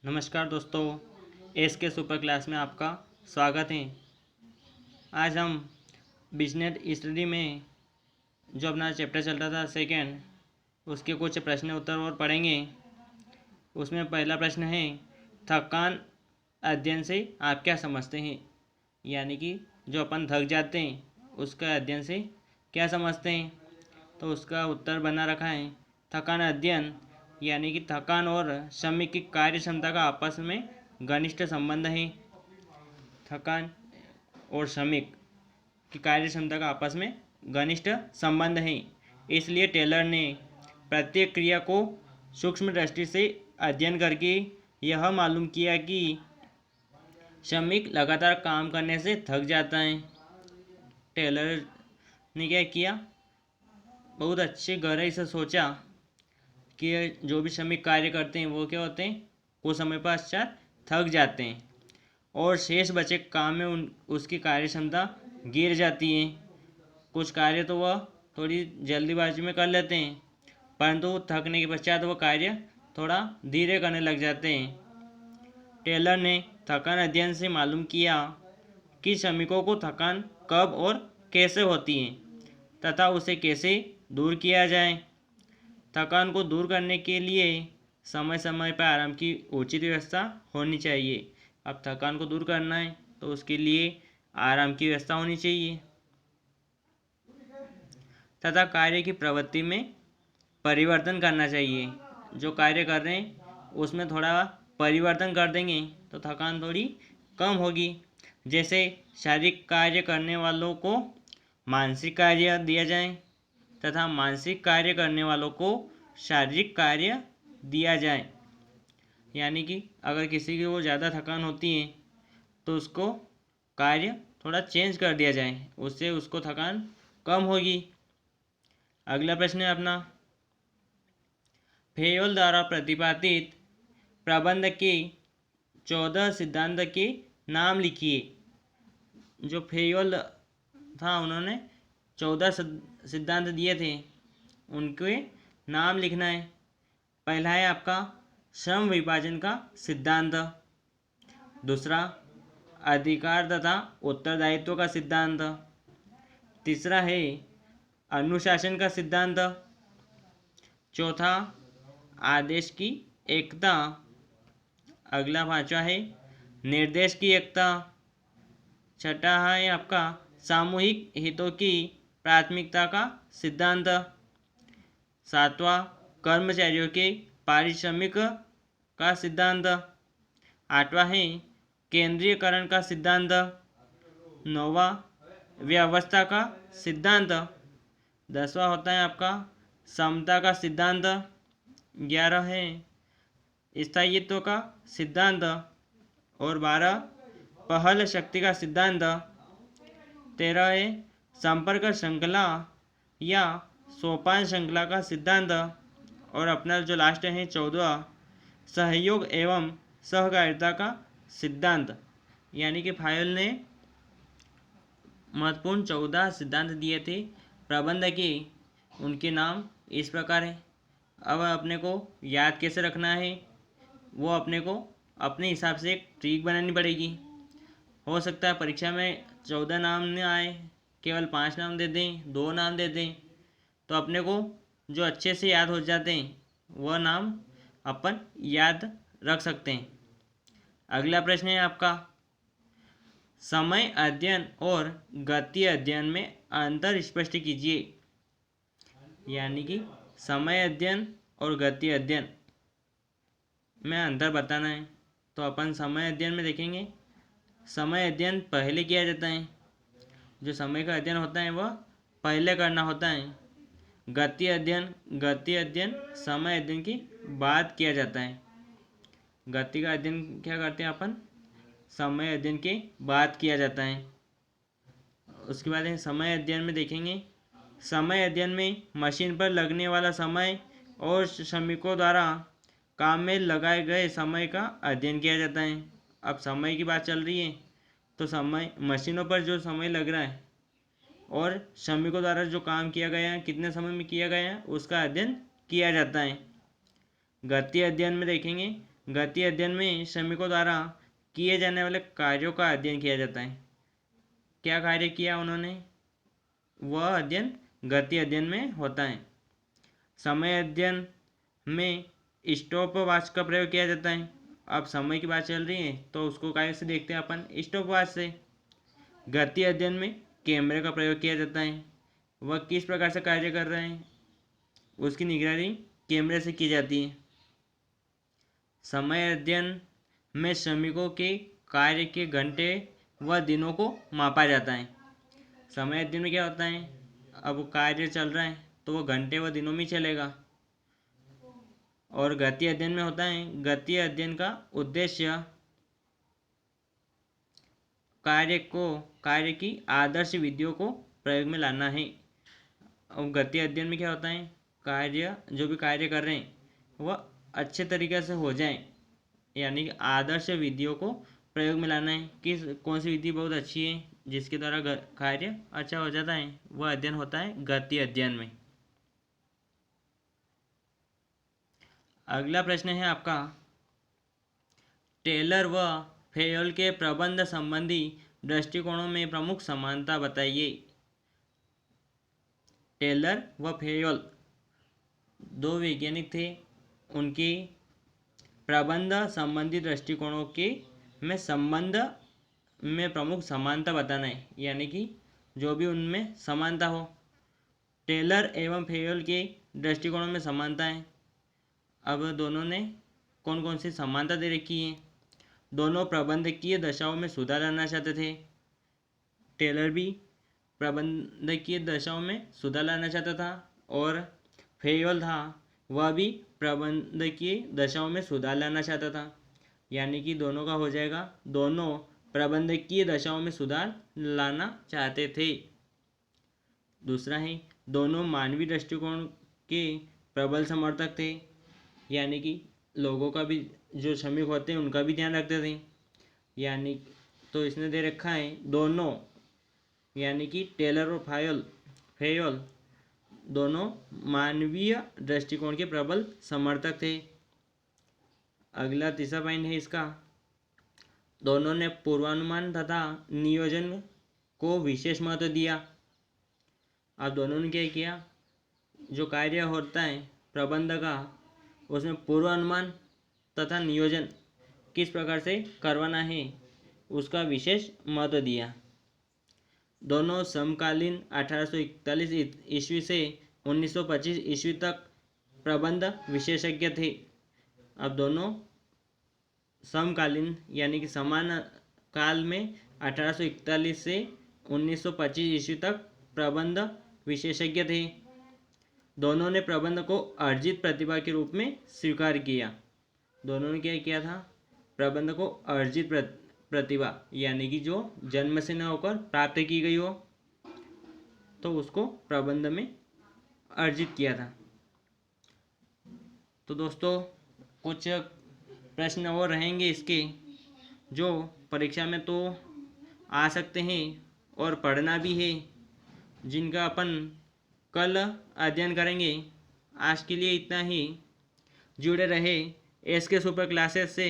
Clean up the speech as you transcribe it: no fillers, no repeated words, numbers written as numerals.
नमस्कार दोस्तों, एस के सुपर क्लास में आपका स्वागत है। आज हम बिजनेस स्टडी में जो अपना चैप्टर चल रहा था सेकेंड, उसके कुछ प्रश्न उत्तर और पढ़ेंगे। उसमें पहला प्रश्न है, थकान अध्ययन से आप क्या समझते हैं। यानी कि जो अपन थक जाते हैं उसका अध्ययन से क्या समझते हैं। तो उसका उत्तर बना रखा है, थकान अध्ययन यानी कि थकान और श्रमिक की कार्य क्षमता का आपस में घनिष्ठ संबंध है। थकान और श्रमिक की कार्य क्षमता का आपस में घनिष्ठ संबंध है। इसलिए टेलर ने प्रत्येक क्रिया को सूक्ष्म दृष्टि से अध्ययन करके यह मालूम किया कि श्रमिक लगातार काम करने से थक जाता है। टेलर ने क्या किया, बहुत अच्छे गहराई से सोचा कि जो भी श्रमिक कार्य करते हैं वो क्या होते हैं, कुछ समय पश्चात थक जाते हैं और शेष बचे काम में उसकी कार्य क्षमता गिर जाती है। कुछ कार्य तो वह थोड़ी जल्दीबाजी में कर लेते हैं, परंतु थकने के पश्चात वो कार्य थोड़ा धीरे करने लग जाते हैं। टेलर ने थकान अध्ययन से मालूम किया कि श्रमिकों को थकान कब और कैसे होती है तथा उसे कैसे दूर किया जाए। थकान को दूर करने के लिए समय समय पर आराम की उचित व्यवस्था होनी चाहिए। अब थकान को दूर करना है तो उसके लिए आराम की व्यवस्था होनी चाहिए तथा कार्य की प्रवृत्ति में परिवर्तन करना चाहिए। जो कार्य कर रहे हैं उसमें थोड़ा परिवर्तन कर देंगे तो थकान थोड़ी कम होगी। जैसे शारीरिक कार्य करने वालों को मानसिक कार्य दिया जाए तथा मानसिक कार्य करने वालों को शारीरिक कार्य दिया जाए। यानी कि अगर किसी की वो ज़्यादा थकान होती है तो उसको कार्य थोड़ा चेंज कर दिया जाए, उससे उसको थकान कम होगी। अगला प्रश्न है अपना, फेयोल द्वारा प्रतिपादित प्रबंध के 14 सिद्धांत के नाम लिखिए। जो फेयोल था उन्होंने 14 सिद्धांत दिए थे, उनके नाम लिखना है। पहला है आपका श्रम विभाजन का सिद्धांत। दूसरा अधिकार तथा उत्तरदायित्व का सिद्धांत। तीसरा है अनुशासन का सिद्धांत। चौथा आदेश की एकता। अगला पांचवा है निर्देश की एकता। छठा है आपका सामूहिक हितों की प्राथमिकता का सिद्धांत। सातवां कर्मचारियों के पारिश्रमिक का सिद्धांत। आठवां है केंद्रीयकरण का सिद्धांत। नौवां व्यवस्था का सिद्धांत। 10वां होता है आपका समता का सिद्धांत। 11 है स्थायित्व का सिद्धांत और 12 पहल शक्ति का सिद्धांत। 13 है संपर्क श्रृंखला या सोपान श्रृंखला का सिद्धांत। और अपना जो लास्ट है 14 सहयोग एवं सहकारिता का सिद्धांत। यानी कि फाइल ने महत्वपूर्ण 14 सिद्धांत दिए थे प्रबंध के, उनके नाम इस प्रकार है। अब अपने को याद कैसे रखना है, वो अपने को अपने हिसाब से एक ट्रिक बनानी पड़ेगी। हो सकता है परीक्षा में 14 नाम न आए, केवल 5 नाम दे दें, 2 नाम दे दें, तो अपने को जो अच्छे से याद हो जाते हैं वह नाम अपन याद रख सकते हैं। अगला प्रश्न है आपका, समय अध्ययन और गति अध्ययन में अंतर स्पष्ट कीजिए। यानी कि समय अध्ययन और गति अध्ययन में अंतर बताना है। तो अपन समय अध्ययन में देखेंगे, समय अध्ययन पहले किया जाता है, जो समय का अध्ययन होता है वह पहले करना होता है। गति अध्ययन समय अध्ययन की बाद किया जाता है। गति का अध्ययन क्या करते हैं अपन, समय अध्ययन के बाद किया जाता है। उसके बाद समय अध्ययन में देखेंगे, समय अध्ययन में मशीन पर लगने वाला समय और श्रमिकों द्वारा काम में लगाए गए समय का अध्ययन किया जाता है। अब समय की बात चल रही है तो समय मशीनों पर जो समय लग रहा है और श्रमिकों द्वारा जो काम किया गया है, कितने समय में किया गया है, उसका अध्ययन किया जाता है। गति अध्ययन में देखेंगे, गति अध्ययन में श्रमिकों द्वारा किए जाने वाले कार्यों का अध्ययन किया जाता है। क्या कार्य किया उन्होंने, वह अध्ययन गति अध्ययन में होता है। समय अध्ययन में स्टॉप वॉच का प्रयोग किया जाता है। अब समय की बात चल रही है तो उसको कैसे देखते हैं अपन, स्टॉप वॉच से। गति अध्ययन में कैमरे का प्रयोग किया जाता है। वह किस प्रकार से कार्य कर रहे हैं, उसकी निगरानी कैमरे से की जाती है। समय अध्ययन में श्रमिकों के कार्य के घंटे व दिनों को मापा जाता है। समय अध्ययन में क्या होता है, अब कार्य चल रहा है तो वो घंटे व दिनों में चलेगा। और गति अध्ययन में होता है, गति अध्ययन का उद्देश्य कार्य की आदर्श विधियों को प्रयोग में लाना है। अब गति अध्ययन में क्या होता है, जो भी कार्य कर रहे हैं वह अच्छे तरीके से हो जाए, यानी कि आदर्श विधियों को प्रयोग में लाना है। कौन सी विधि बहुत अच्छी है जिसके द्वारा कार्य अच्छा हो जाता है, वह अध्ययन होता है गति अध्ययन में। अगला प्रश्न है आपका, टेलर व फेयोल के प्रबंध संबंधी दृष्टिकोणों में प्रमुख समानता बताइए। टेलर व फेयोल दो वैज्ञानिक थे, उनके प्रबंध संबंधी दृष्टिकोणों के में संबंध में प्रमुख समानता बताना है, यानी कि जो भी उनमें समानता हो। टेलर एवं फेयोल के दृष्टिकोणों में समानता है। अब दोनों ने कौन कौन सी समानता दे रखी है। दोनों प्रबंधकीय दशाओं में सुधार लाना चाहते थे। टेलर भी प्रबंधकीय दशाओं में सुधार लाना चाहता था और फेयोल था वह भी प्रबंधकीय दशाओं में सुधार लाना चाहता था, यानी कि दोनों का हो जाएगा, दोनों प्रबंधकीय दशाओं में सुधार लाना चाहते थे। दूसरा है, दोनों मानवीय दृष्टिकोण के प्रबल समर्थक थे, यानी कि लोगों का भी, जो श्रमिक होते हैं उनका भी ध्यान रखते थे। यानी तो इसने दे रखा है दोनों, यानी कि टेलर और फेयोल दोनों मानवीय दृष्टिकोण के प्रबल समर्थक थे। अगला तीसरा पॉइंट है इसका, दोनों ने पूर्वानुमान तथा नियोजन को विशेष महत्व दिया। अब दोनों ने क्या किया, जो कार्य होता है प्रबंध का, उसमें पूर्वानुमान तथा नियोजन किस प्रकार से करवाना है उसका विशेष महत्व दिया। दोनों समकालीन 1841 ईस्वी से 1925 ईस्वी तक प्रबंध विशेषज्ञ थे। अब दोनों समकालीन यानी कि समान काल में 1841 से 1925 ईस्वी तक प्रबंध विशेषज्ञ थे। दोनों ने प्रबंध को अर्जित प्रतिभा के रूप में स्वीकार किया। दोनों ने क्या किया था, प्रबंध को अर्जित प्रतिभा, यानी कि जो जन्म से न होकर प्राप्त की गई हो, तो उसको प्रबंध में अर्जित किया था। तो दोस्तों कुछ प्रश्न और रहेंगे इसके, जो परीक्षा में तो आ सकते हैं और पढ़ना भी है, जिनका अपन कल अध्ययन करेंगे। आज के लिए इतना ही। जुड़े रहे एसके सुपर क्लासेस से।